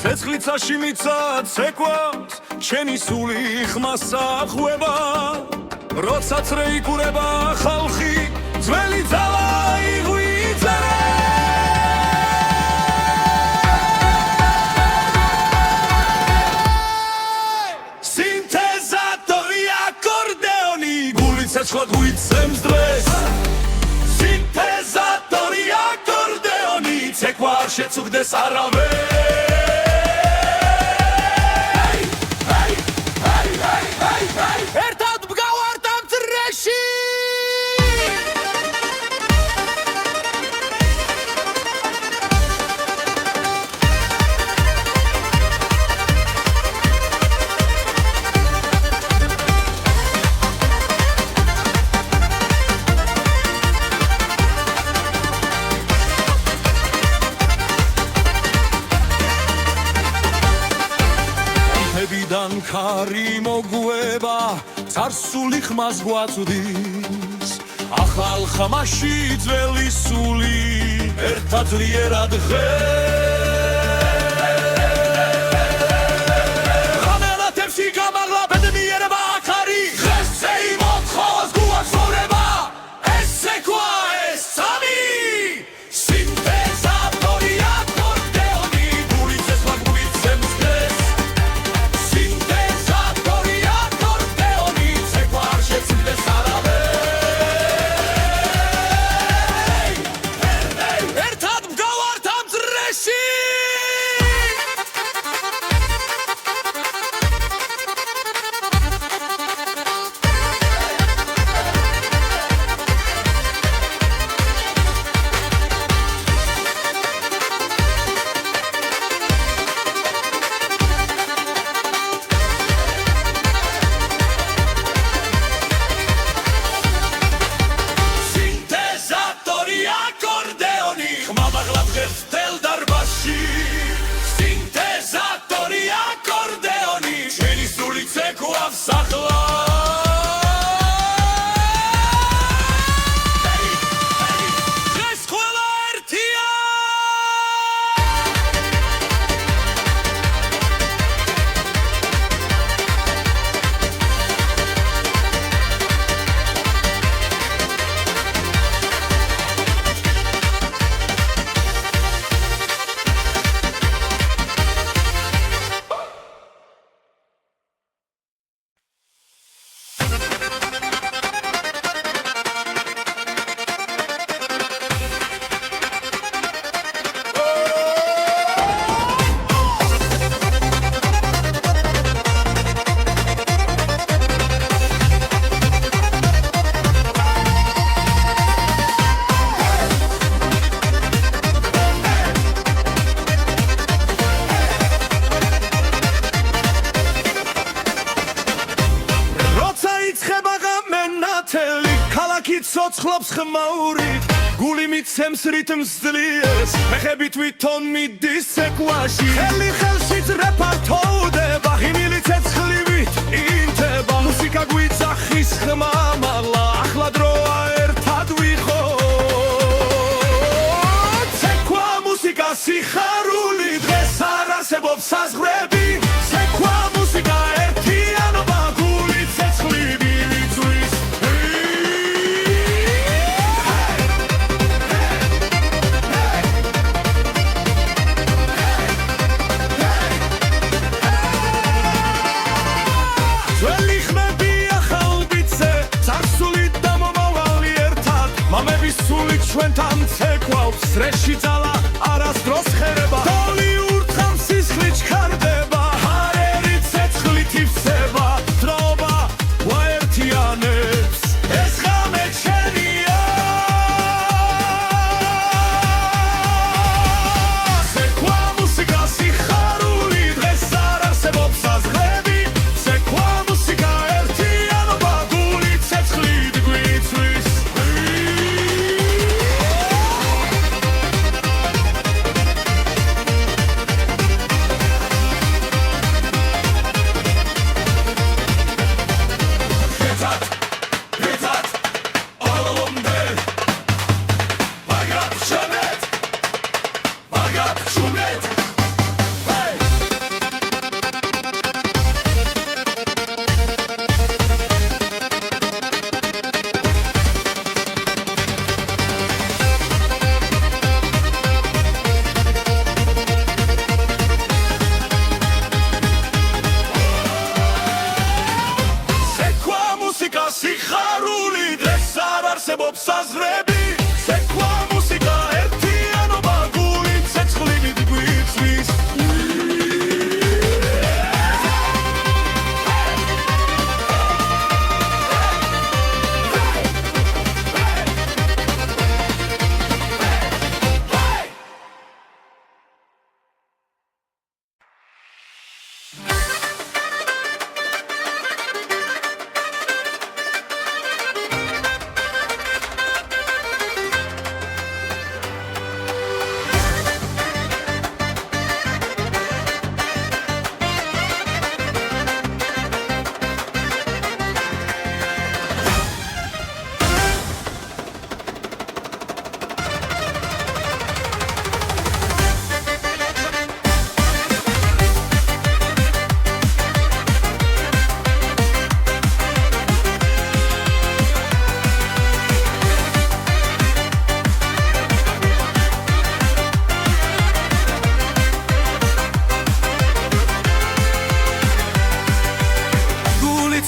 ცეცხლიცაში მიცა ცეკვავს ჩემი სული ხმასა ხვება როცა წრე იკურება ხალხი ძველი ძალა იღვიძერე სინთეზატორი აკორდეონი გული ცეცხლად გვიცემს დღეს სინთეზატორი აკორდეონი ცეკვა არ შეწუხდეს არავეს ერთად მგავართ ამ წრეში ნებიდან ქარი მოგვება царსული ხმას გვაწვდის ახალ ხმაში ძველი სული ერთად ძლიერად ღამელათებში გამაღლა ბედნიერება აქარი დღესე იმოთხოს გვაცხოვრება ეს ცეკვა ეს სამი სინთეზატორი აკორდეონი გული ცეცხლად გვიცემს დღეს სინთეზატორი აკორდეონი ცეკვა არ შეწუხდეს არავეს ერთად მგავართ ამ წრეში სინთეზატორი აკორდეონი ხმამაღლა დღეს მთელ დარბაზში სინთეზატორი აკორდეონი ჩვენი სული ცეკვავს ახლა დღეს ყველა ერთია ქალაქი ცოცხლობს ხმაურით გული მიცემს რიტმს ძლიერს ფეხები თვითონ მიდის ცეკვაში ხელი ხელში წრეფართოვდება ღიმილი ცეცხლივით ინთება მუსიკა გვიძახის ხმამაღლა ახლა დროა ერთად ვიყოთ ცეკვა მუსიკა სიხარული დღეს არ არსებობს საზღვრები ცეკვა მუსიკა ერთიანობა გული ცეცხლივით ჩვენთან ცეკვავს წრეში ძალა არასდროს ხერება დოლი ურთხავს სისხლი ჩქარდება ჰაერი ცეცხლით ივსება დროობა გვაერთიანებს ეს ღამე ჩვენია ცეკვა მუსიკა სიხარული დღეს არ არსებობს საზღვრები ცეკვა მუსიკა ერთიანობა გული ცეცხლით გვიცვის აზრები ცეკვა მუსიკა ერთიანობა გული ცეცხლივით გვიწვის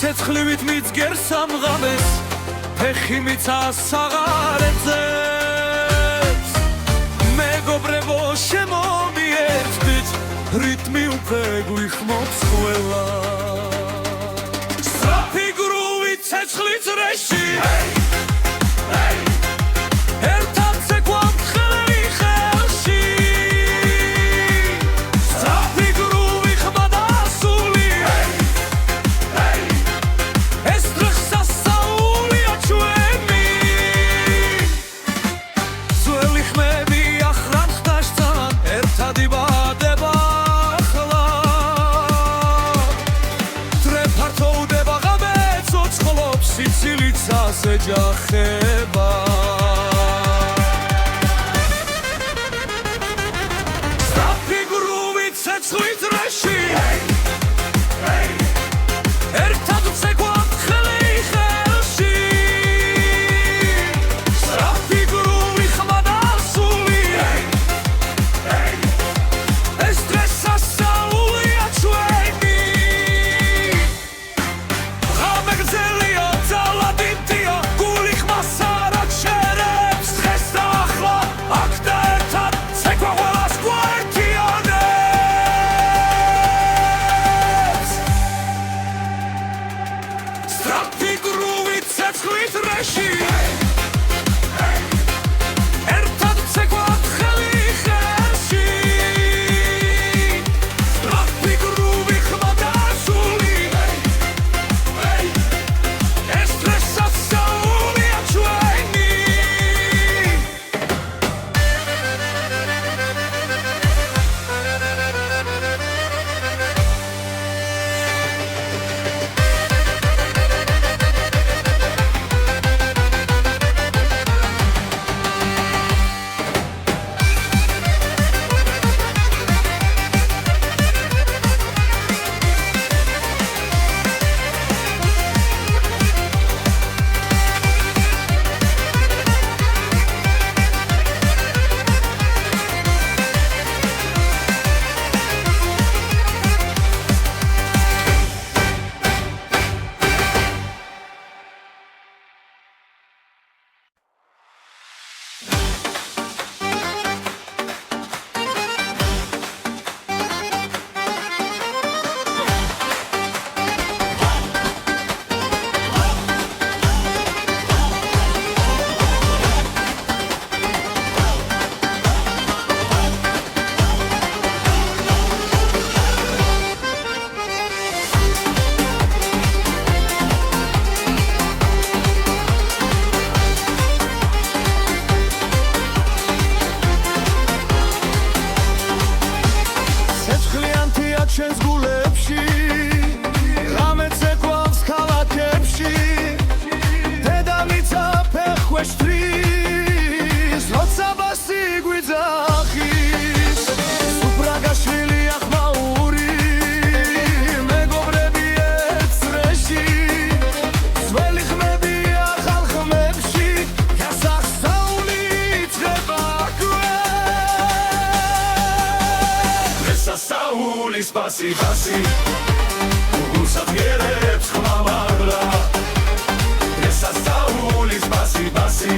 ცეცხლივით მიძგერ სამღამეს ფეხი მიცას საღარეთზეც მეგობრებო შემომიერთდით რიტმი უკვე გვიხმობს ყველა სწრაფი გრუვით ცეცხლი წრეში ერთად ცეკვავთ ხელი ხელში სწრაფი გრუვი ხმა და სული ეჯახება სწრაფი გრუვით ცეცხლი წრეში ერთად ვცეკვავთ ხელი ხელში სწრაფი გრუვი ხმა და სული ეს დღეს ასწაულია ჩვენი ღამე გრძელია ძალადიტია გული ხმას არ აჩერებს დღეს და ახლა აქ და ერთად ცეკვა ყველას გვაერთიანებს სწრაფი გრუვით ცეცხლი წრეში ერთად ვცეკვავთ ხელი ხელში სწრაფი გრუვი ხმა და სული ეს დღეს ასწაულია ჩვენი ჩვენს გულებში ღამე ცეკვავს ქალაქებში დედამიწა ფეხქვეშ თრის როცა ბასი გვიძახის სუფრაგაშვილი ახმაური მეგობრები ერთ წრეში ძველი ხმებია ახალ ხმებში გასახსნაული იწყება სასაულის ბასი ბასი გულს აღიერებს ხმა მარბლა ეს სასაულის ბასი ბასი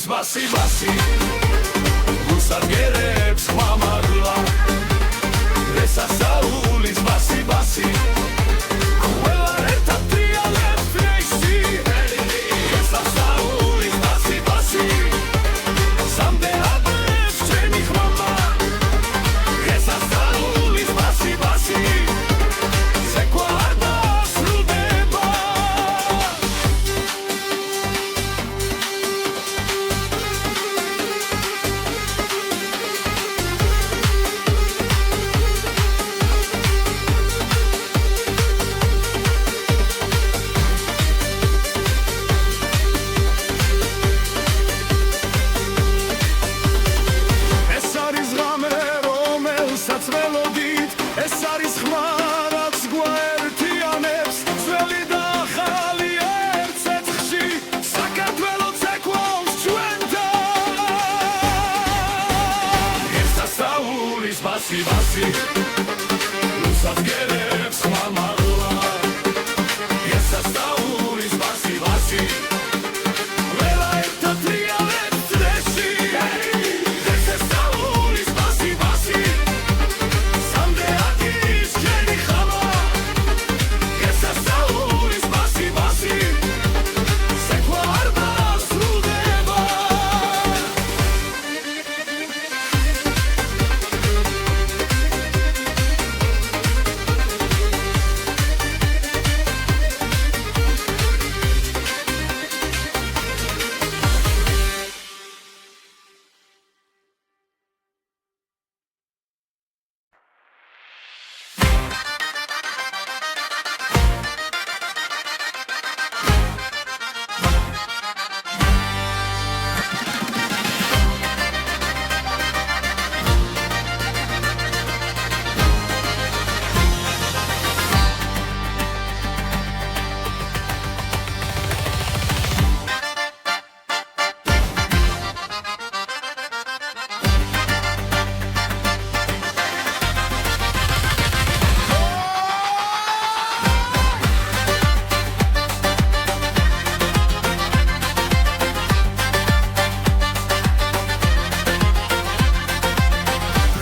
ბასი ბასი გუსადგერებს ხმამაღლა რესასაულის ბასი ბასი ყველა ერთად ტრიალებს რეისი რესასაულის ბასი ბასი სამდე ადრეს ჩემი ხმამა რესასაულის ბასი ბასი ზეკვა არ დასრულდება ეს არის ხმა რაც გვაერთიანებს ძველი და ახალი ერთ ცეცხლში საქართველოს ეკვავს ჩვენთან რესასაულის ბასი ბასი გუსადგერებს ხმამაღლა რესასაულის ბასი ბასი ყველა ერთად ტრიალებს წრეში რესასაულის ბასი ბასი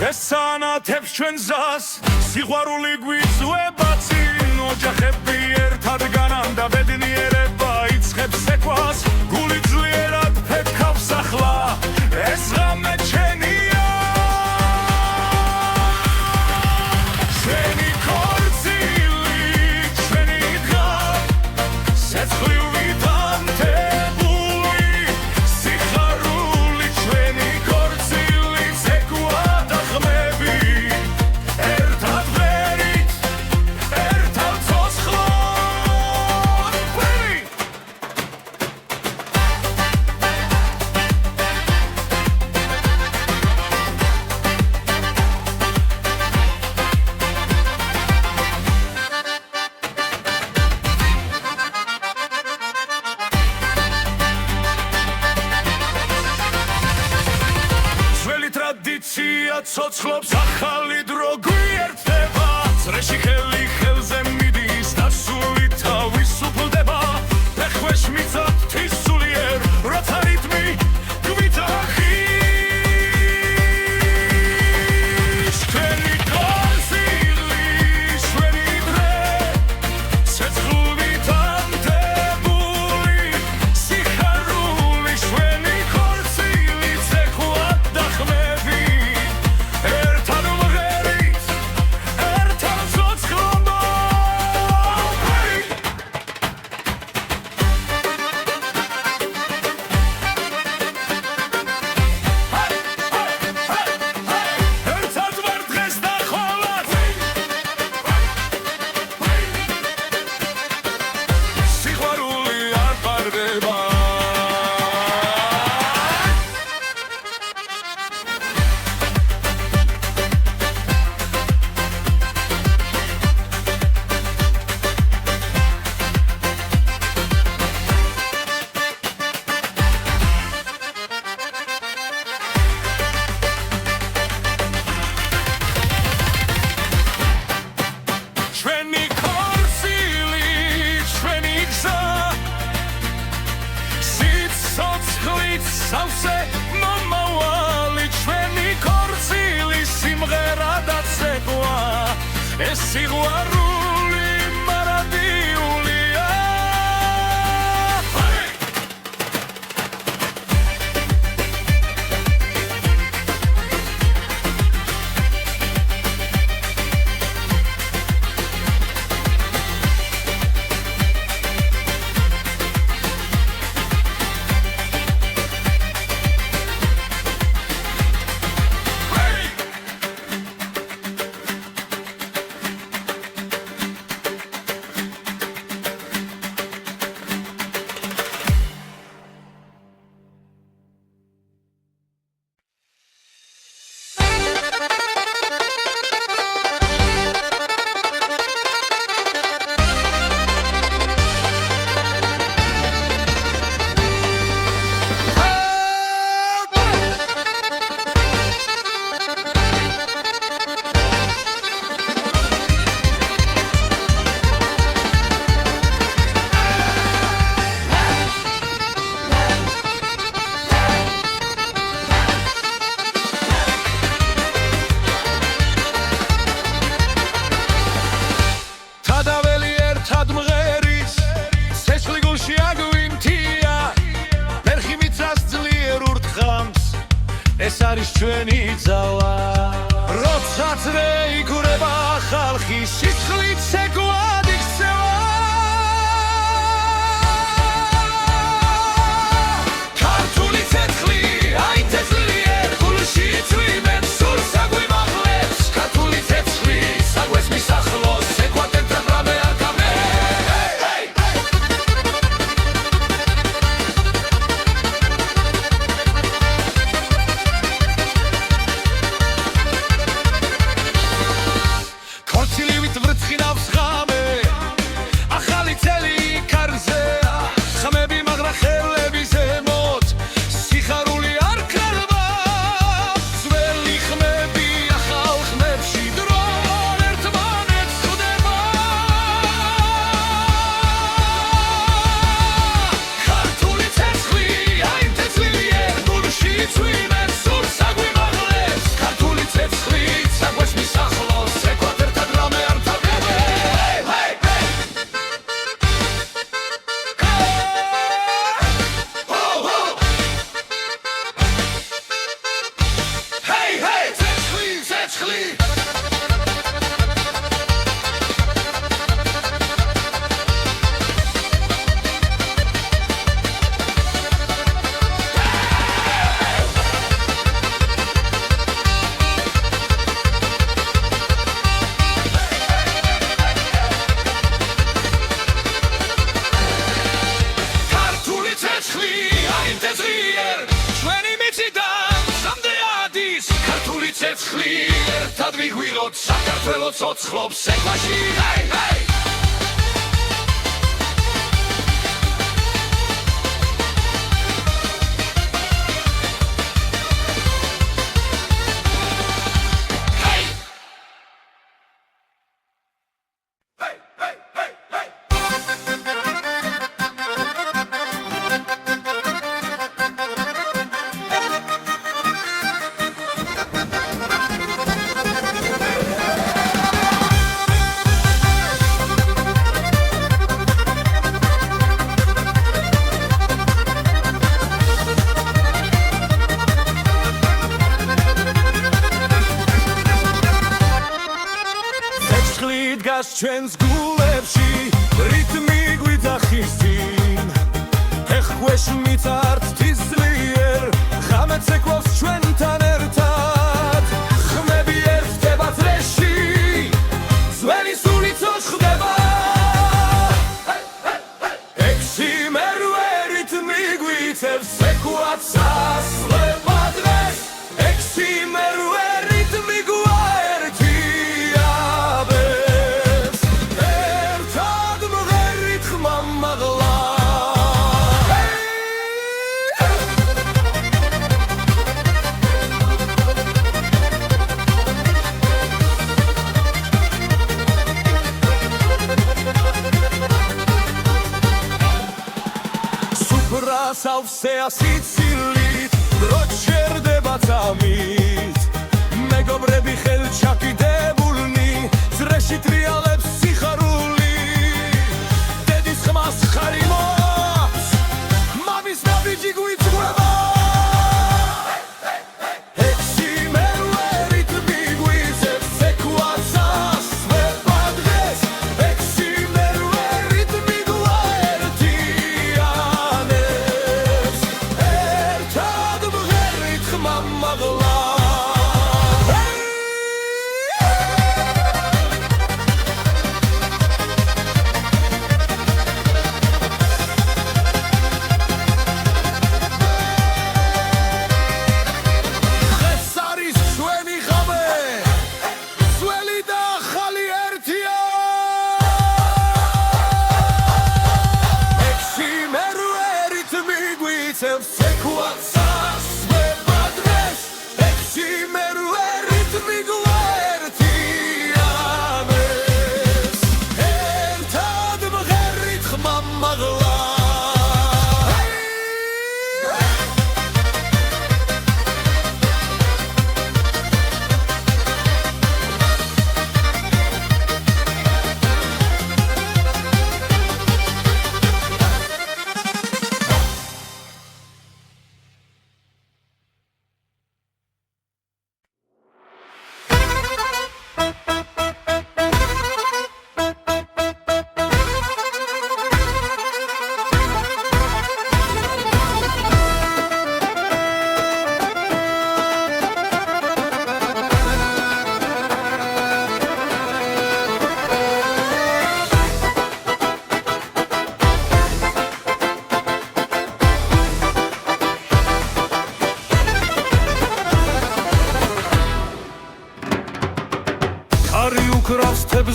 ესანათებს ჩვენ ზას სიყვარული გვიწვება წინ ოჯახები ერთად განანდა ბედნიერება იწყებს ეკვას გული ძლიერად ფეთქავს ახლა ეს ღამე ჩვენია ჩვენი ქორწილი ჩვენი დღა სეცხლივით ანთებული სიხარული ჩვენი ქორწილი ცეკვა და ხმები ერთად ვერით ერთად ცოცხლად ტრადიცია ცოცხლობს ახალი დრო გვიერთდება წრეში ხელი ხელზე მიდის და სული თავისუფლდება ფეხქვეშ მიწად თვისულიერ როცა რიტმი გვიტახის ჩვენი ქორწილი ჩვენი დღე სეცხლივით ანთებული სიხარული ჩვენი ქორწილი ცეკვა და ხმები ერთად ვღერით ხმებით სავსე მომავალი ჩვენი ქორწილი სიმღერა და ცეკვა ეს სიყვარული მარადიულია ეს არის ჩვენი ძალა როცა ძრე იგურება ხალხი სისხლით ცეკვად იქცევა ქართული ცეცხლი აი თესლიერ გულში წვიმენ სულ საგვიმაღლებს ქართული ცეცხლი საგვეს მისახლოს ეკვატერთან რამე არ გამე ცეცხლი ერთად ვიგვიროთ საქართველოს ცოცხლობს ეკვაში ჩვენს გულებში რიტმი გვიძახის წინ ეხქვეშ მიწართ თისლიერ ღამე ცეკვავს ჩვენთან ერთად ხმები ერთდება წრეში ძველი სულიც ხდება ექვსი მერვე რიტმი გვიწევს ცეკვაც ასლება დღეს ექვსი მერვე რიტმი ბრასავსეა სიცილით დრო ჩერდება წამით მეგობრები ხელჩაკიდებულნი ძრეში ტრიალებს სიხარული დედის ხმას ხარი მოაქვს მამის ნაბიჯი გვიწყვება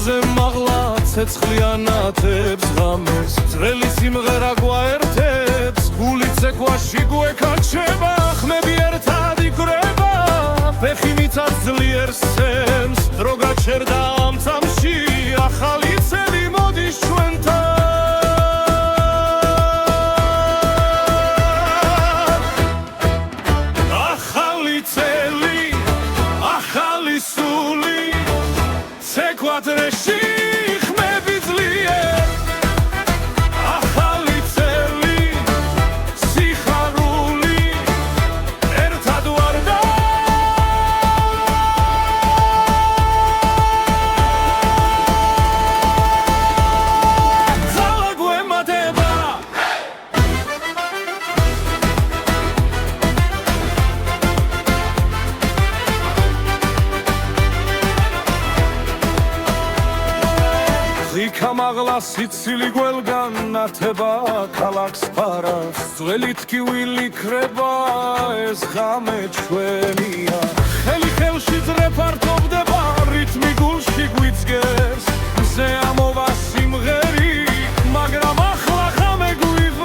თებზე მაღლა ცეცხლიანათებს ღამეს ძველი სიმღერა გვაერთებს გული ცეკვაში გვეკაჩება ხმები ერთად იკვრება ფეხი მიწას ძლიერ სცემს დრო გაჩერდა ამ წამში ახალი წელი მოდის ჩვენთან ახალი წელი ახალი სული Sequadreshi ხმები ძლიერ ახალი წელი სიხარული ერთად ვარდა ძალა გვემატება Kamagla sitsili gwelgan nateba kalaks paras Zveli tkivili kreba ez ghame chvenia Heli kelshi zrepartovdeba ritmi gulshi gwitsgers Ze amova simgheri magram akhla ghame gwivas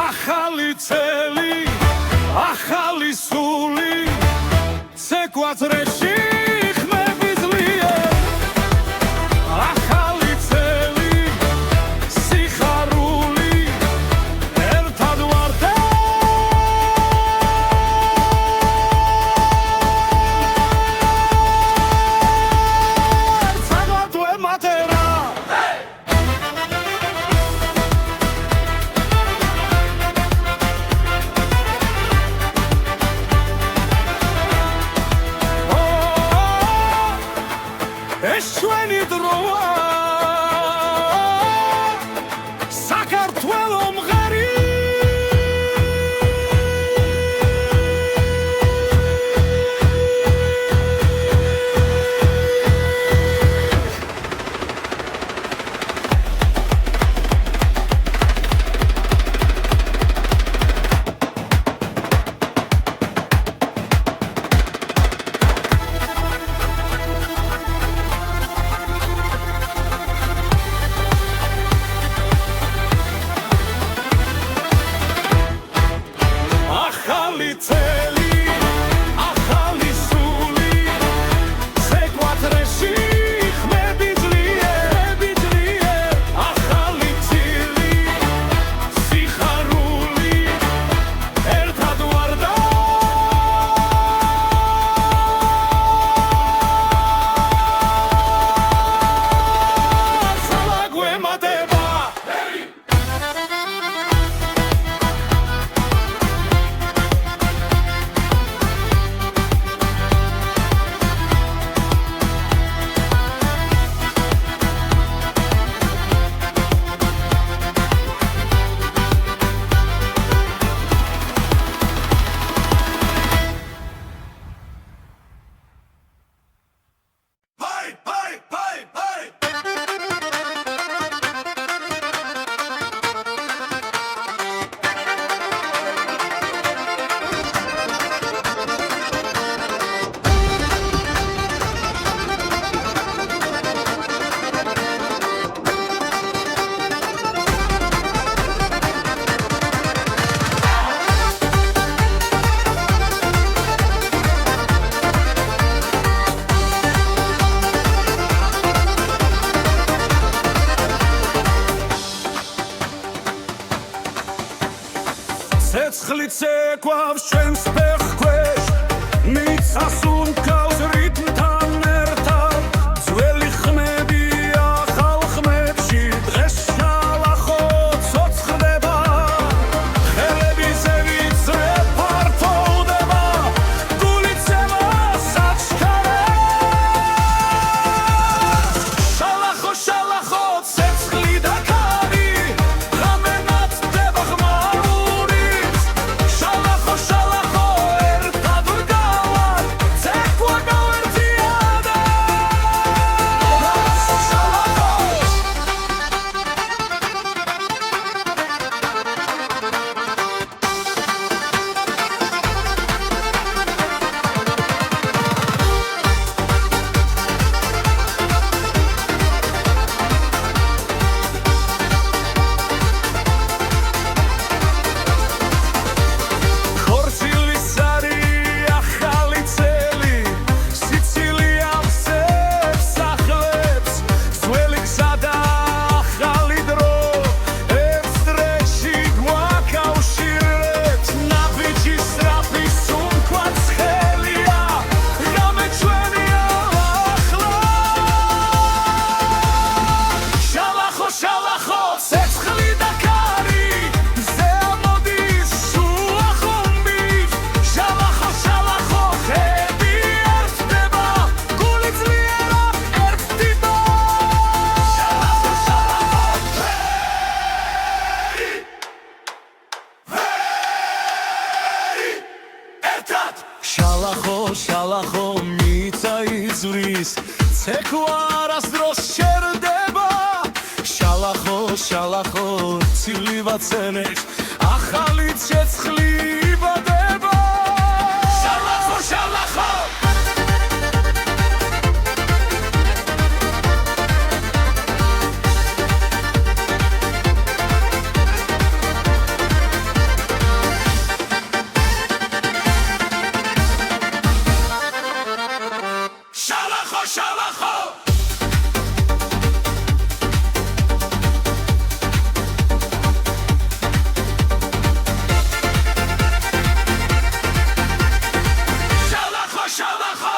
Akhali tseli akhali suli Sequadreshi ხმები ძლიერ ახალი წელი სიხარული ერთად ვარდა ცეკვავს ჩვენს ფეხქვეშ მიწას უმკავს რიტმთან ერთად ძველი ხმებია ხალხმებში დღეს შალახო ცოცხლდება ხელები ზევიცრე ფართოვდება გულიცემა საჩქარებს შალახო შალახო ცეცხლი და ქარი ღამე ნათდება ხმაურით შალახო შალახო ერთად ვგავართ ცეკვა გავერთიადა შალახო ხორცილის არი ახალი წელი სიცილია ვსებს ახლებს ძველი გზა და ახალი დრო ერთ დრეში გვაკავშირებს ნაბიჯი სწრაფი სუნთქვაც ხელია ღამე ჩვენია ახლა შალახო შალახო ცეცხლი და ქარი მზე ამოდის შუა ხომბით შალახო შალახო ხები ერთდება გული ძლიერა ერთდება შალახო შალახო ერთად შალახო შალახო მიწა იზვრის ცეკვა არასდროს შერდება შალახო შალახო ცილი ვაცენებს ახალი ცეცხლი იბადება შალახო შალახო შალახო შალახო შალახო შალახო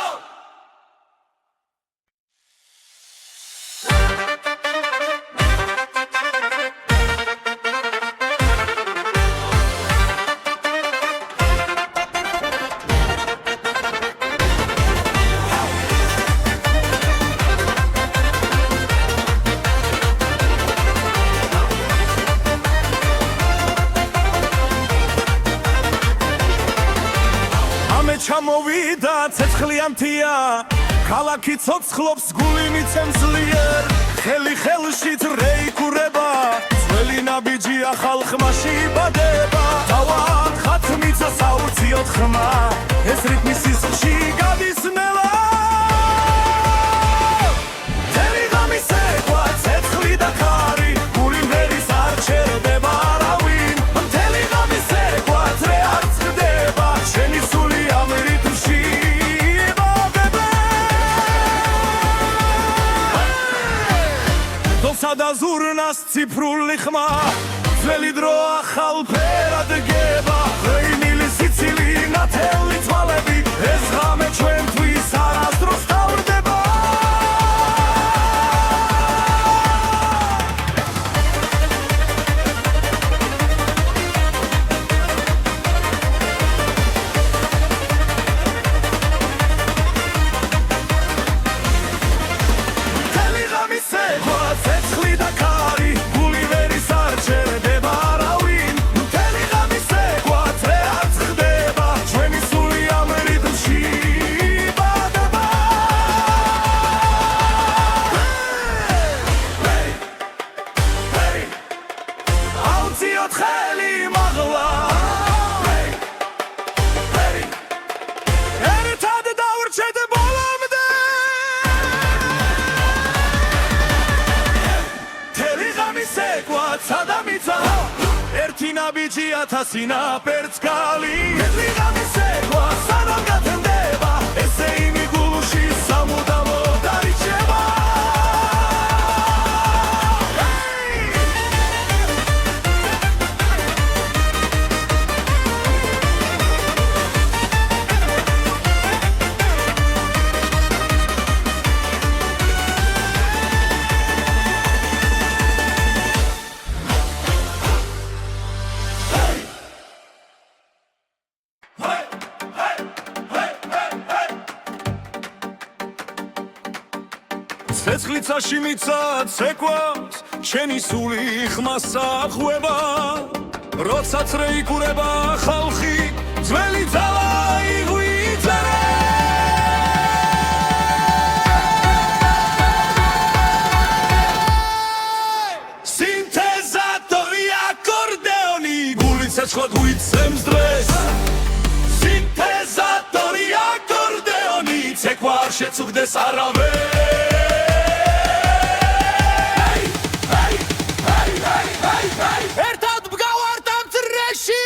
ამე ჩამოვიდა ცეცხლიანთია ქალაქი ცოცხლობს გული მიცემს ძლიერ ხელი ხელში რეიქურება ძველი ნაბიჯია ხალხმაში იბადება დავათხათ მიწას აუციოთ ხმა ეს რიტმი სისხლში გადის ნელა მთელი ღამის ცეკვა ცეცხლი და ქარი გული მღერის არ ჩერდება არავინ მთელი ღამის ცეკვა ძრე არ წყდება შენი სული ამ რიტმში იბადება დოსა და ზურნას ციფრული ხმა ძველი დრო ახალ ფერად გება ღვინილი სიცილი ნათელი თვალები ეს ღამე ჩვენთვის არასდროს თავდება მთელი ღამის ცეკვა ცეცხლი და ქარი გული ვერის არ ჩერდება არავინ მთელი ღამის ცეკვა ძრე არ წყდება ჩვენი სული ამ რიტმში იბადება აუციოთ ხელი მაღლა ერთად დავრჩეთ ბოლომდე მთელი ღამის ცეკვა ცადა მიწა ერთი ნაბიჯი ათასი ნაპერწ კალი მთელი ღამის ცეკვა სანამ გათენდება ესე იმი გულში სამუდამო დარიჩება როცაში მიცად ცეკვავს შენი სული ხმასა ხვება როდესაც რეიკურება ხალხი ძველი ძალა იღვიძერე სინთეზატორი აკორდეონი გულით ცეცხლად გვიცემს დღეს სინთეზატორი აკორდეონი ცეკვა არ შეწუხდეს არავეს ერთად მგავართ ამ წრეში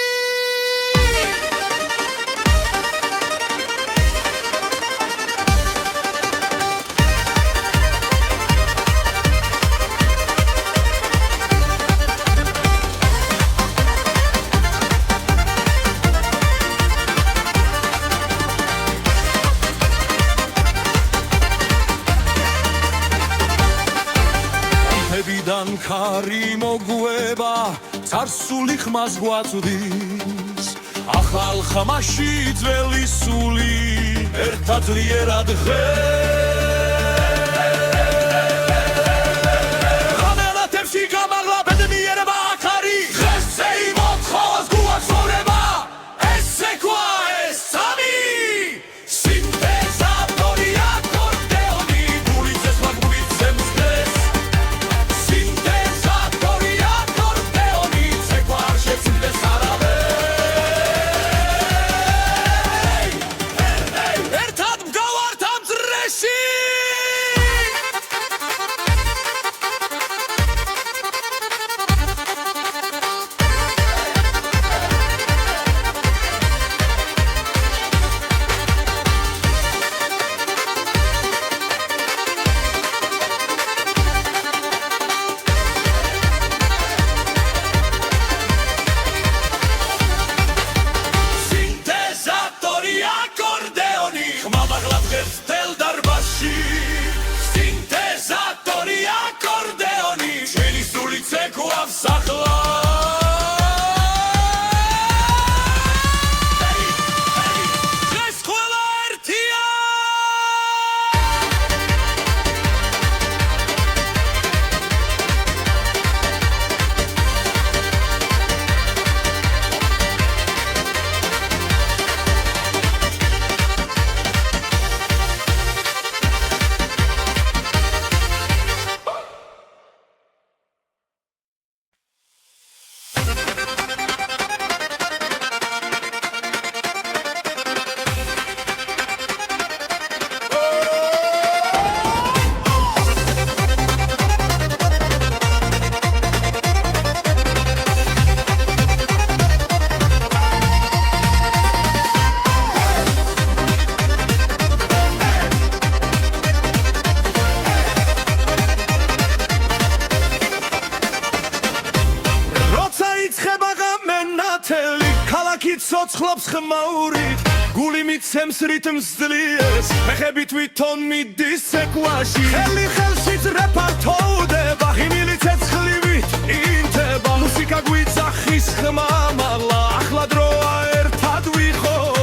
მებიდან ქარი მოგვება царსული ხმას გვაწვდის ახალ ხმაში ძველი სული ერთად ძლიერად ღამელათებში გამაღლა ბედნიერება აქარი დღესზე იმოთხოვას გულის ცხოვრება ეს ცეკვა ეს სამი სინთეზატორი აკორდეონი გულით ცეცხლად გვიცემს დღეს სინთეზატორი აკორდეონი ცეკვა არ შეწუხდეს არავეს ერთად მგავართ ამ წრეში სინთეზატორი აკორდეონი ხმა მაღლა დღეს თელ დარბაზში სინთეზატორი აკორდეონი ჩვენი სული ცეკვავს ახლა დღეს ყველა ერთია როცა იცხება გამენათელი ქალაქი ცოცხლობს ხმაურით გული მიცემს რიტმს ძლიერს ფეხები თვითონ მიდის ცეკვაში ხელი ხელში ძრეფართოვდება ღიმილი ცეცხლივით ინთება მუსიკა გვიძახის ხმა მაღლა ახლა დროა ერთად ვიყოთ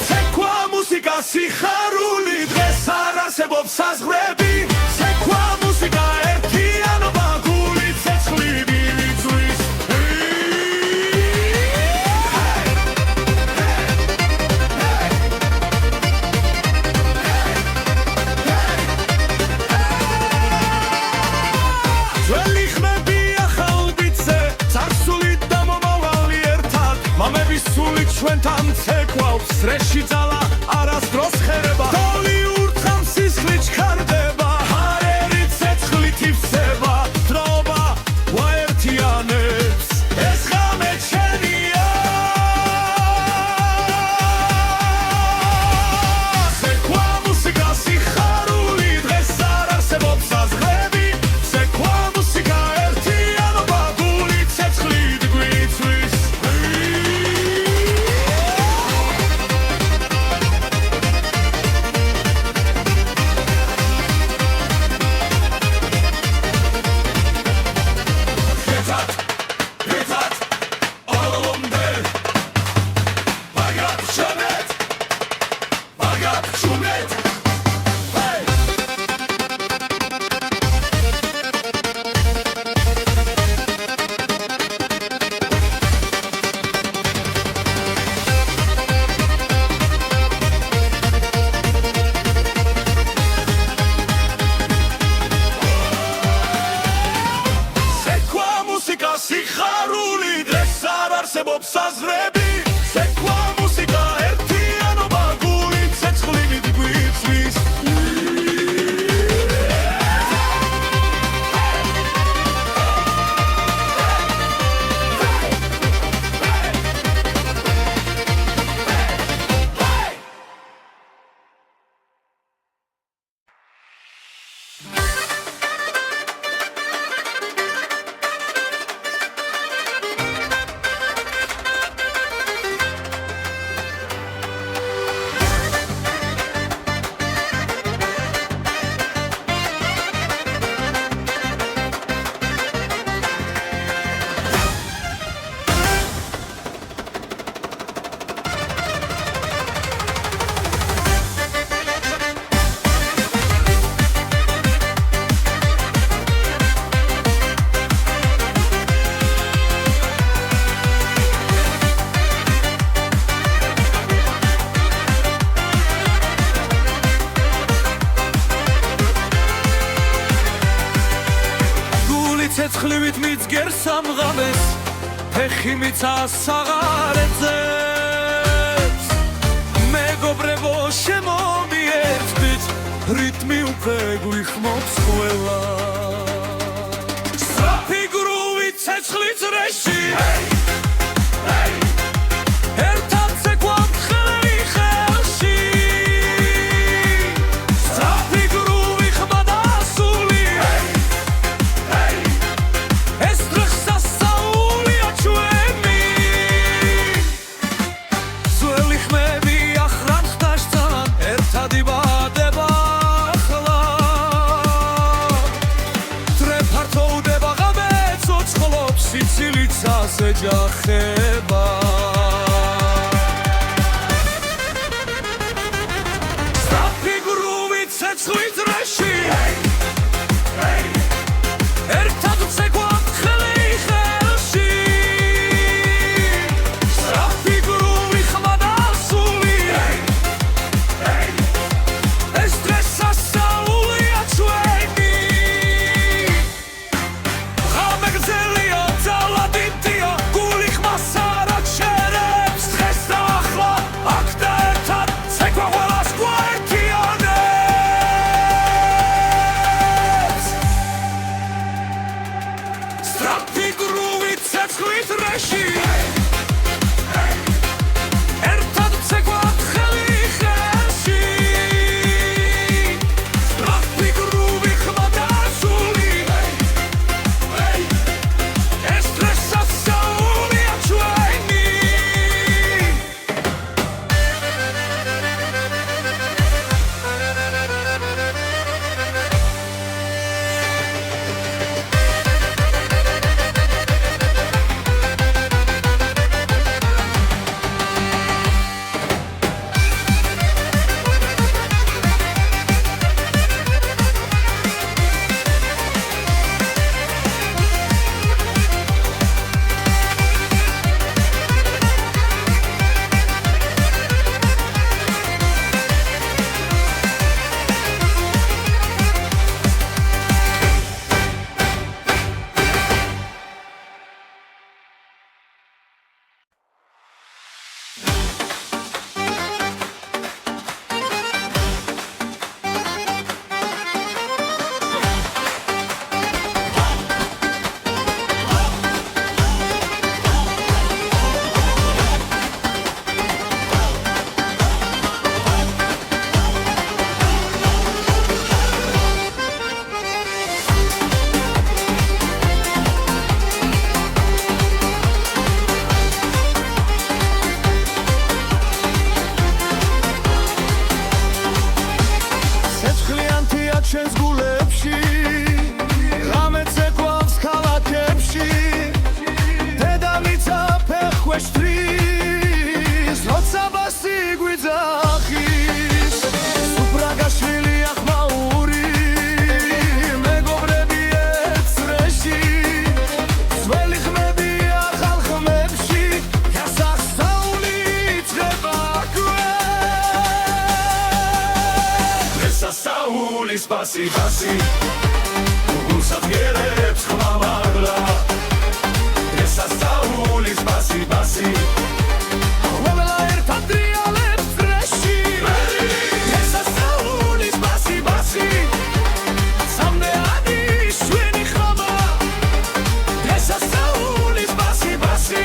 ცეკვა მუსიკა სიხარული დღეს არ არსებობს საზღვრები ცეკვა მუსიკა ერთიანობა გულით ცეცხლივით იწვის ძველი ხმები ახალ ბიძე царსული და მომავალი ერთად მამების სული ჩვენთან ცეკვავს წრეში ძალა არასდროს ხერება დოლი ურთხამ სისხლი ჩქარდება ჰარერი ცეცხლით ივსება დროობა გვაერთიანებს ეს ღამე ჩვენია ცეკვა მუსიკა სიხარული დღეს არ არსებობს საზღვრები ცეკვა მუსიკა ერთიანობა გულით ცეცხლით გვიწვის არსებობს საზრები ცეკვა მუსიკა ერთიანობა გული ცეცხლივით გვიწვის ცეცხლივით მიძგერ სამღამეს ფეხი მიცას საღარეთზეც მეგობრებო შემომიერთვით რიტმი უკვე გვიხმობს ყველა სწრაფი გრუვი ცეცხლის რეში ერთად ცეკვავთ ხელი ხელში სწრაფი გრუვი ხმა და სული ეჯახება სწრაფი გრუვი ცეცხლის რეში ერთად ვცეკვავთ ხელი ხელში სწრაფი გრუვი ხმა და სული ეს დღეს სასწაულია ჩვენი ღამე გრძელია ძალა დიდია ჩვენს გულებში ღამე ცეკვავს ქალაქებში დედამიწა ფეხქვეშთვის როცა ბასი გვიძახის სუპრაგაშვილი ახმაური მეგობრები ეცრეში ძველი ხმებია ახალ ხმებში გასახსაული იწყება გასახსაული Спаси, спаси, гусат геребс хмамагла. Esa sauli, спаси, спаси. ბასი ყველა ერთად დრიალებს წრეში ესასწაულის ბასი ბასი სამდეადი შვენი ხმა ესასწაულის ბასი ბასი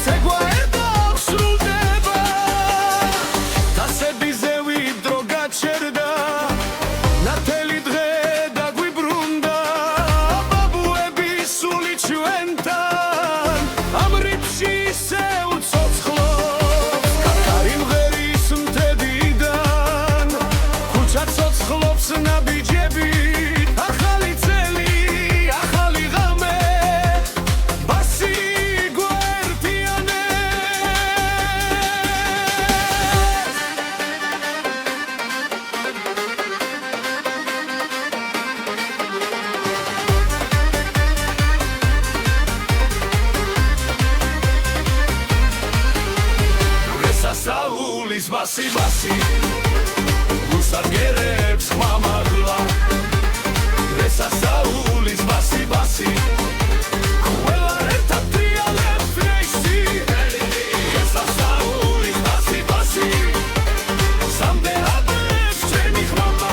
ცეკვა ერთად სრულდება დასები ზევი დრო გაჩერდა ნათელი დღე დაგვიბრუნდა ბაბუები სული ჩვენთან ამ რიფში ისე უცოცხლობს კარი მღერის მთებიდან ქუჩა ცოცხლობს ნაბიჯები ახალი წელი ახალი ღამე ბასი ესასწაულის ბასი ბასი გუსაგერებს ხმამაღლა ესასწაულის ბასი ბასი ყველა ერთად დრიალებს წრეში ესასწაულის ბასი ბასი სამდეადეს ჩვენი ხმა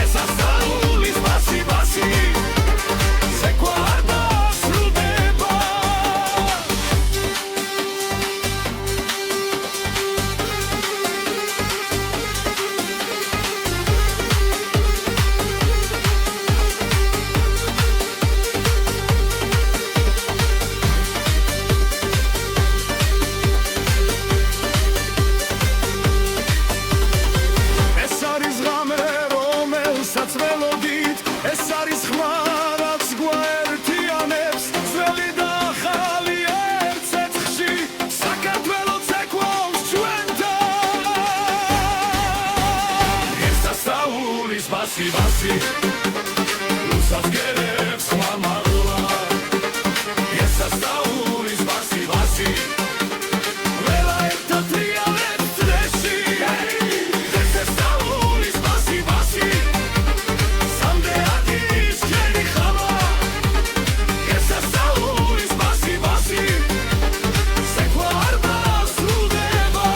ესასწაულის ბასი ბასი ცეკვა არ დასრულდება ეს არის ღამე რომელსაც ველოდით ეს არის ხმა რაც გვაერთიანებს ძველი და ახალი ერთ ცეცხლში საქართველო ცეკვავს ჩვენთან ესასწაულის ბასი ბასი გუსაგერებს ხმამაღლა ესასწაულის ბასი ბასი ყველა ერთად დრიალებს წრეში ესასწაულის ბასი ბასი სამდეადი ჩვენი ხმა ესასწაულის ბასი ბასი ცეკვა არ დასრულდება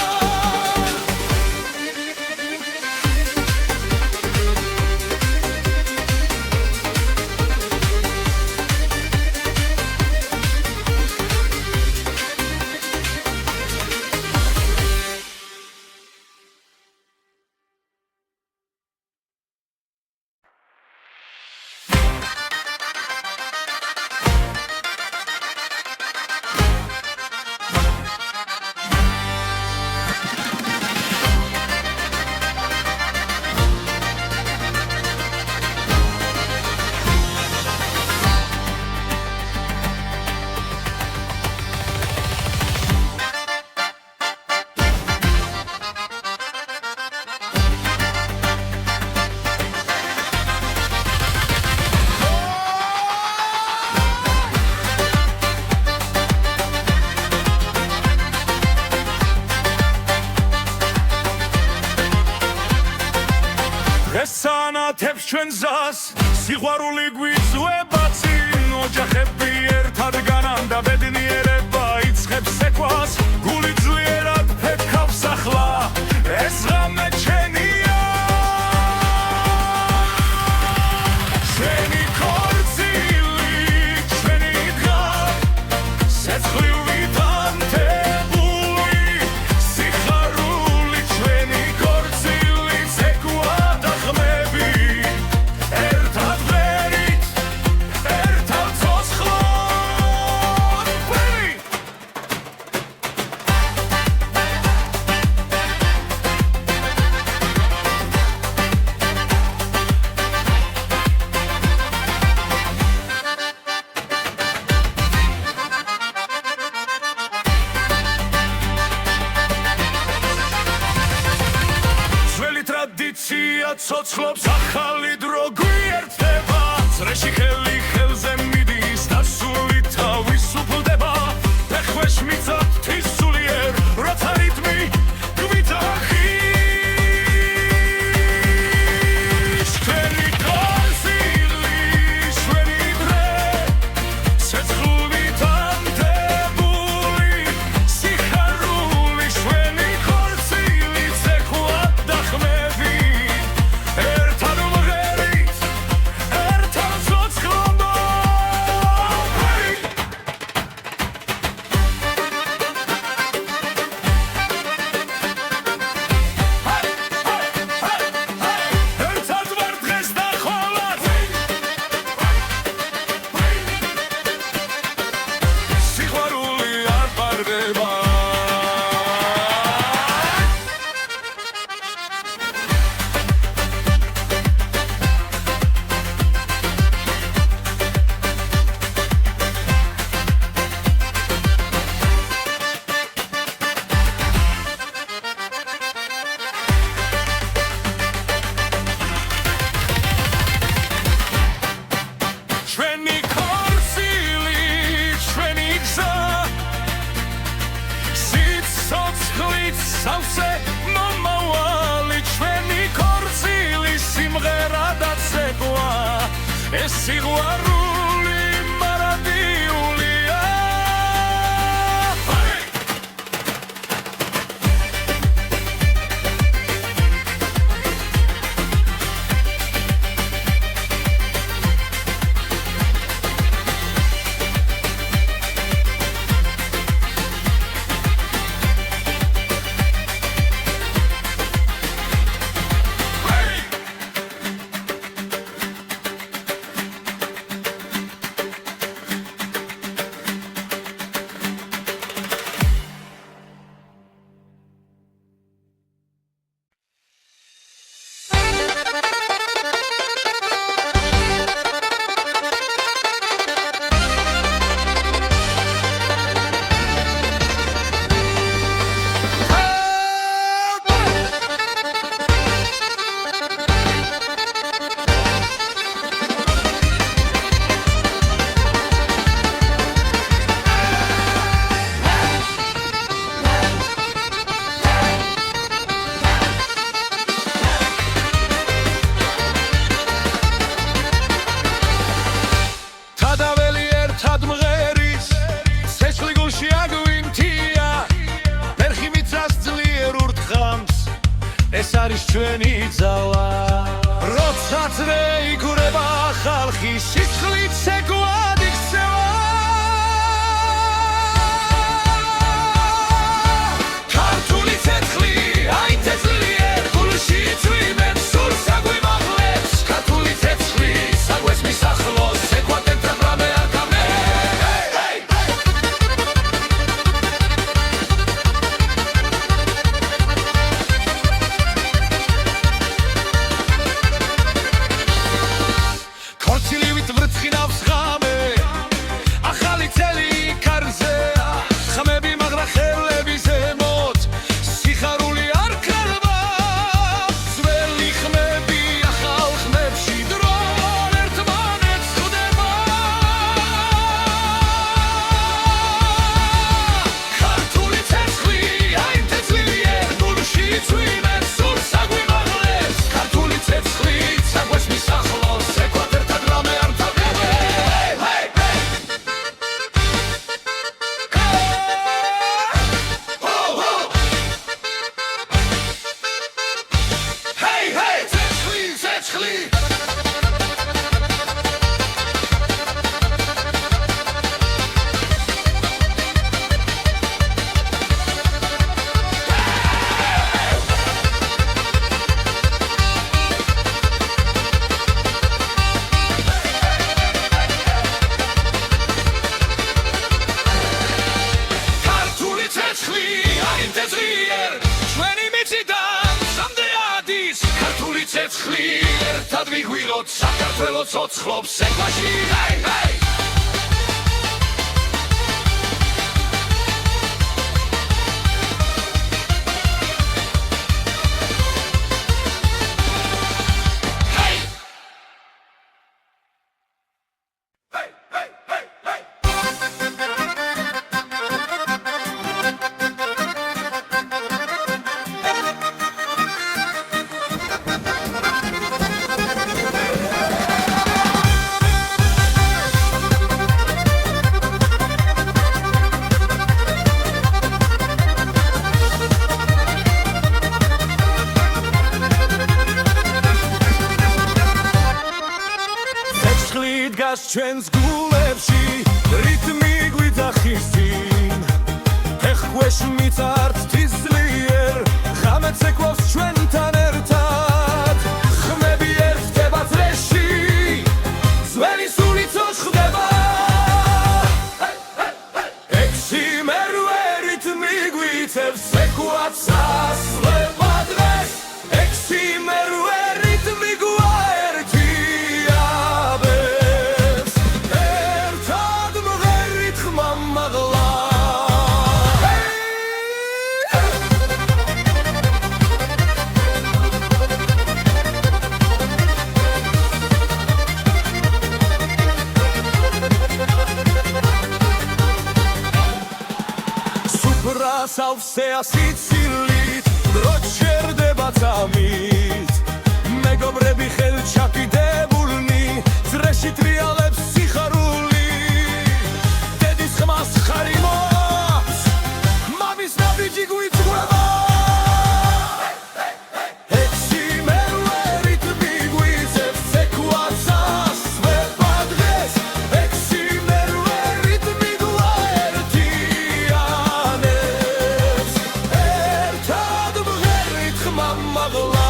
ესანათებს ჩვენ ზას სიყვარული გვიწვება წინ ოჯახები ერთად განამ და ბედნიერება იწყებს ცეკვას გული ძლიერად ფეთქავს ახლა ეს ღამე ჩვენია ჩვენი ქორწილი ჩვენი დღე ცეცხლივ ვიდანთებული სიხარული ჩვენი ქორწილი ცეკვა და ხმები ერთად ვერით ერთად ცოცხლად ვერით არის ჩვენი ძალა როცა ძრე იგურება ხალხი სისხლით ცეკვად იქცევა ქართული ცეცხლი აი თესლიერ გულში წვიმენ სულ საგვიმაღლებს ქართული ცეცხლი საგვეს მისახლოს ცეკვადებთან რამე არ გამე ქორწილივით ვრცხინავს ღამე ახალი წელი კარზე ხმები მაგრა ხელები ზემოთ სიხარული არ ქრება ძველი ხმები ახალ ხმებში დრონ ერთმანეთს ხვდება ქართული ცეცხლი აი თესლიერ გულში წვიმენ სულ საგვიმაღლებს ქართული ცეცხლი საგვეს მისახლოს ცეკვადებთან რამე არ თავდება Hey, hey, ცეცხლი, ცეცხლი ქართული ცეცხლი აი თესლიერ ჩვენი მიწიდან სამდე ადის ქართული ცეცხლი ერთად ვიგვიღოთ საქართველოს ცოცხლობს ცეკვაში ჰეი ჰეი ცეცხლი დგას ჩვენს გულებში რითმი გვიძახისინ ეხქვეშ მიწართ თისლიერ ღამე ცეკვავს ჩვენთან ერთად ხმები ერთდება ძრეში ძველი სულიცო ხდება ექსიმერვე რითმი გვიწევს ცეკვაც ასლება დღეს ექსიმერვე რითმი გვაერთიაბებს ერთად მღერით ხმა მაღლა სუფრა სავსეა სიცილით დრო ჩერდება წამით მეგობრები ხელჩაკიდებულნი ძრეში ტრიალებს სიხარული დედის ხმას ხარი მოაქვს მამის ნაბიჯი გვიწყვება ექსიმერვე რითმი გვიწევს ცეკვაც ასვება დღეს ექსიმერვე რითმი გვაერთიანებს ერთად მღერით ხმა მაღლა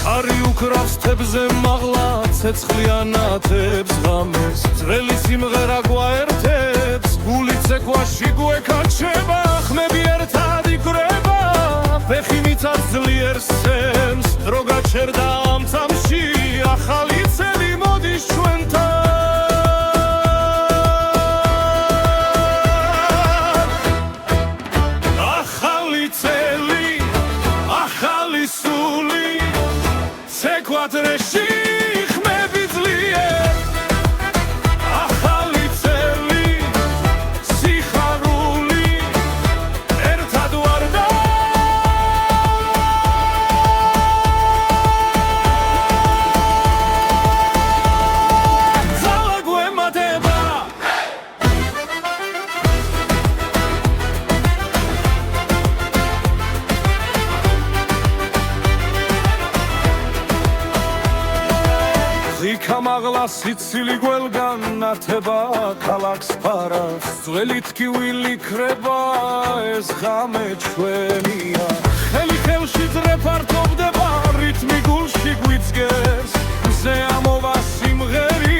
ქარი უკრავს თებზე მაღლა ცეცხლიანათებს ღამეს ძველი სიმღერა გვაერთებს გული ცეკვაში გვეკაჩება ხმები ერთად იკვრება ფეხი მიწას ძლიერ სცემს დრო გაჩერდა ამ წამში ახალი წელი მოდის ჩვენთან ახალი წელი ახალი სული ცეკვადრეში ხმები ძლიერ ახალი წელი სიხარული ერთად ვარ და ძალა გვემატება იქა მაღლა სიცილი გველგან ნათება ქალაქს ფარავს ძველი თქივილი ქრება ეს ღამე ჩვენია ხელი ხელში ძრეფართოვდება რითმი გულში გვიძგეს მზე ამოვა სიმღერი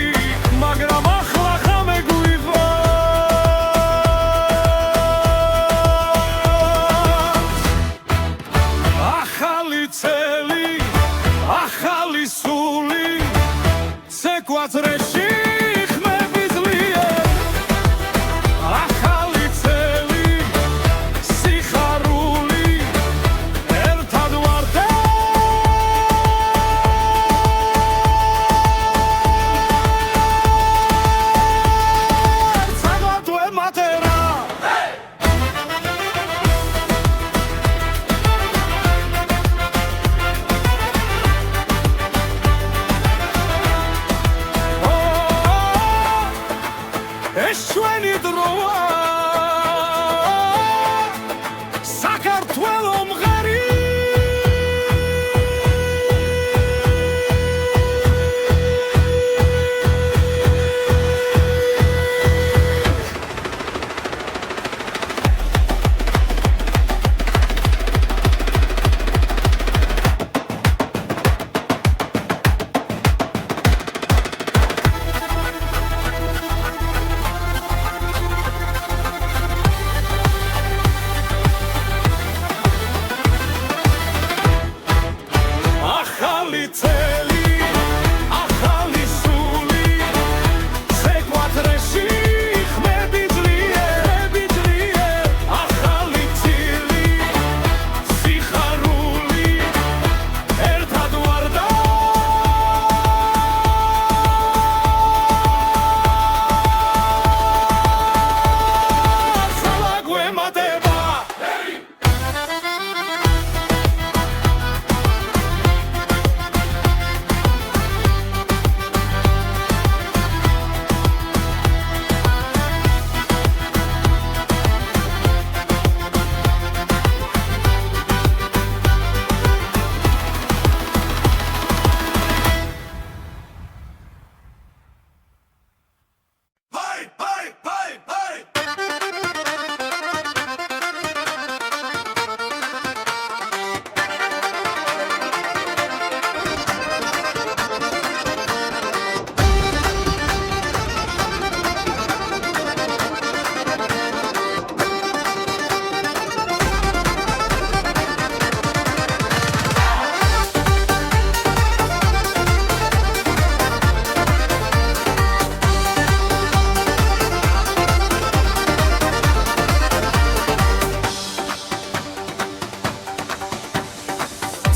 მაგრამ ახლა ღამე გვიყვანს ახალი წელი ახალი სული ცეკვადრეში ხმები ძლიერ ახალი წელი სიხარული ერთად ვარ და ძალა გვემატება ეს ჩვენი დროა საქართველო მღერი ახალი წელი ახალი სული ცეკვადრეში ხმები ძლიერ ახალი წილი სიხარული ერთად ვარ და ძალა გვემატება Hey, hey, hey, hey!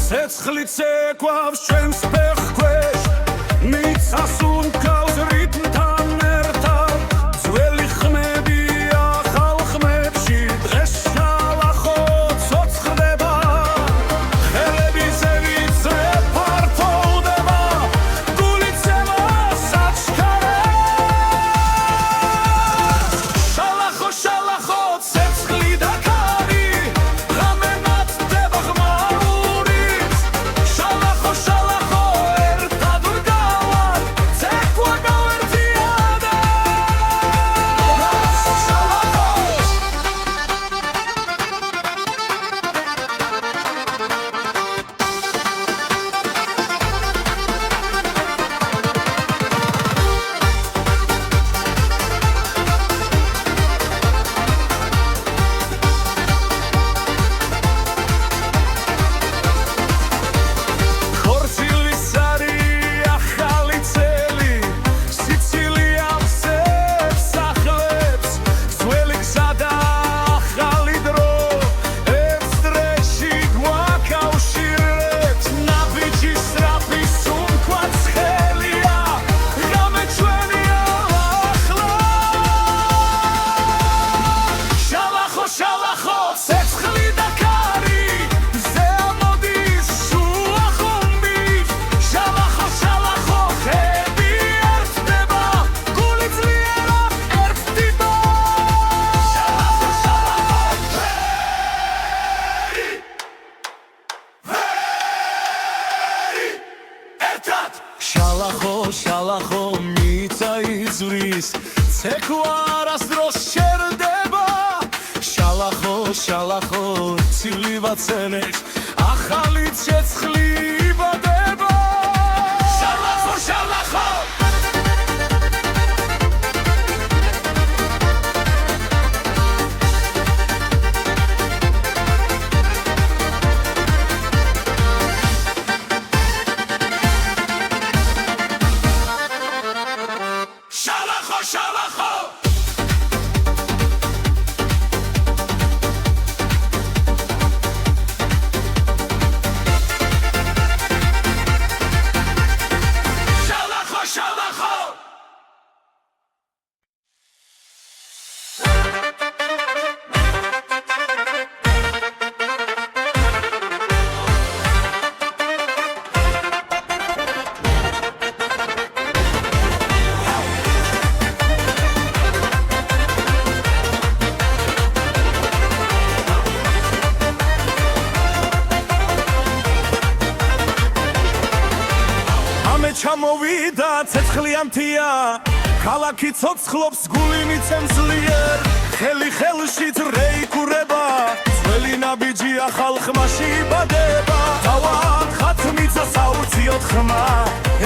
ცეცხლი ცეკვავს ჩვენს ფეხქვეშ მიწას უმკავს რიტმთან ერთად ძველი ხმები ახალ ხმებში დღეს შალახო ცოცხლდება ხელები ზევიცე ფართოვდება გული ცემა საჩქარებს შალახო შალახო ცეცხლი და ქარი ღამე მატდება ღმაურით შალახო შალახო ერთად ვდგავარ ცეკვა არასდროს შერდება შალახო შალახო ცივი ვაცენებს ახალი ცეცხლი იბადება შალახო შალახო ჩამოვიდა ცეცხლიანთია ქალაქი ცოცხლობს გული მიცემს ძლიერ ხელი ხელში რეიკურება ძველი ნაბიჯია ხალხმა შიბადება თავად ხათმიცა საუციოდ ხმა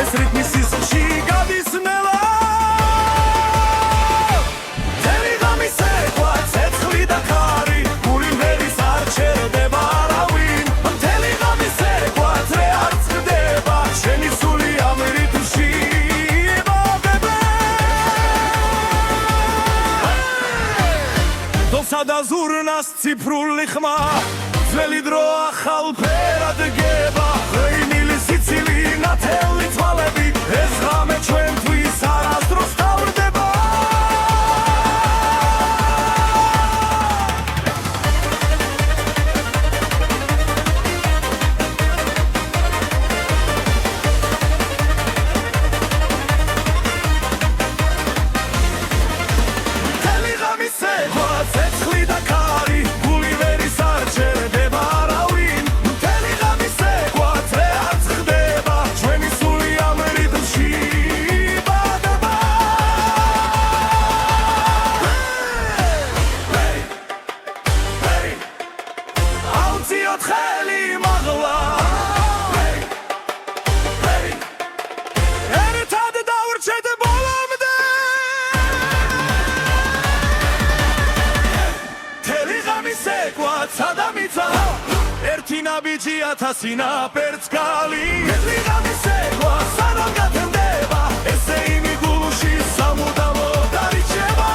ეს რიტმი სისხლში გადის ნელა თელი ღამის ეკვა ცეცხლი და ქარი გული მერის არ ჩერდება არავინ თელი ღამის ეკვა ძრე არ წდება შენი სული და ზურნას ციფრული ხმა ძველი დრო ახალ ფერად გება ღვინილი სიცილი ნათელი თვალები ეს ღამე ჩვენთვის არასდროს თავდება თელი ღამის ეკვა ცეცხლი და ქარი გული ვერის არ ჩერდება არავინ მთელი ღამის ეკვა ძრე არ წხდება ჩვენი სული ამ რიტმში იბადება აუციოთ ხელი მაღლა ერთად დავრჩეთ ბოლომდე სადამიცა ერთი ნაბიჯი ათასი ნაპერწ გალი ერთი ღამის ეკვა სანამ გათენდება ესე იმი გულში სამუდამო დარიჩება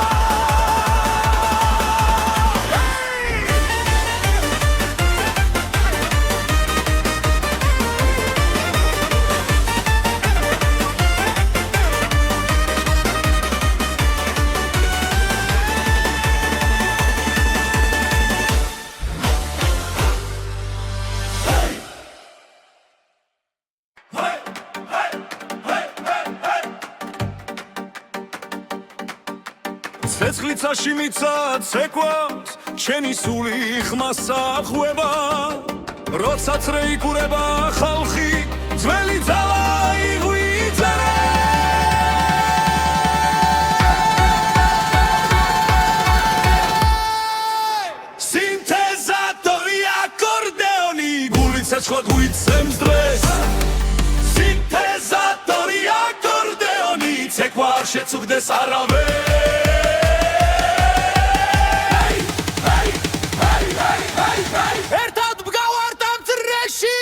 ცეცხლიცაში მიცა ცეკვას ჩენი სული ხმას ახვევა როცა რეიკურება ხალხი ძველი ძალა იღვიძერე სინთეზატორი აკორდეონი გული ცეცხლად უიცემს დღეს სინთეზატორი აკორდეონი ცეკვა არ შეწუხდეს არავენ ერთად ვგავართ ამ წრეში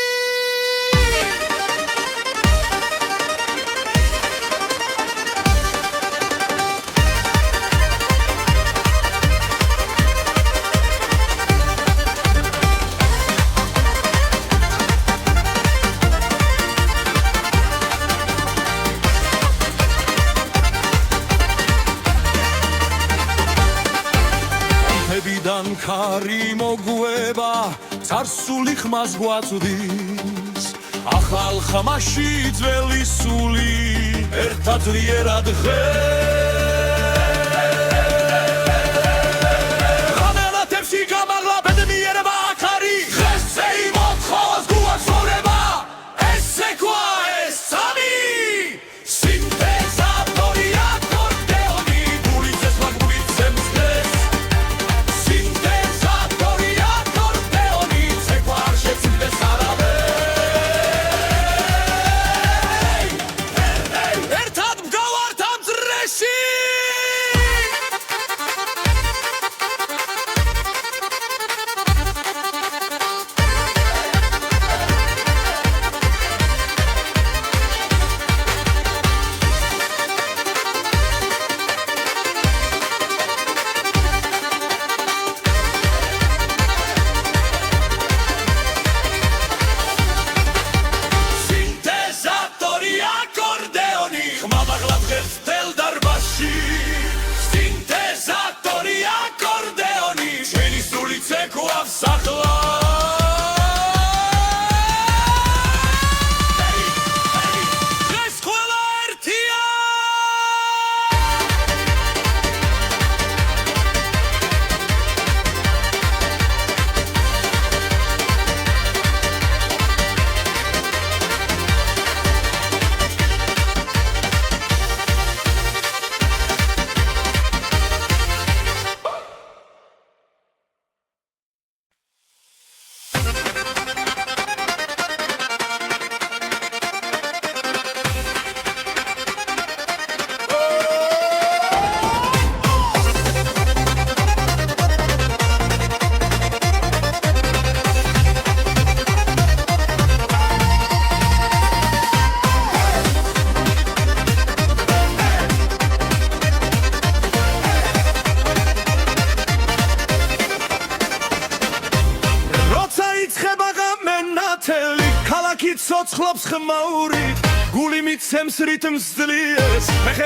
თებიდან ქარი მოგვება წარსული ხმას გვაწვდის ახალ ხმაში ძველი სული ერთად ძლიერად ღამელათებში გამაღლა ბედნიერება აქარი ღესზე იმოთხოს გუას ხოვრება ეს ეკვა ეს სამი სინთეზატორი აკორდეონი გული ცხრობს ხმაური გული მიცემს რიტმს ძლიერს ფეხები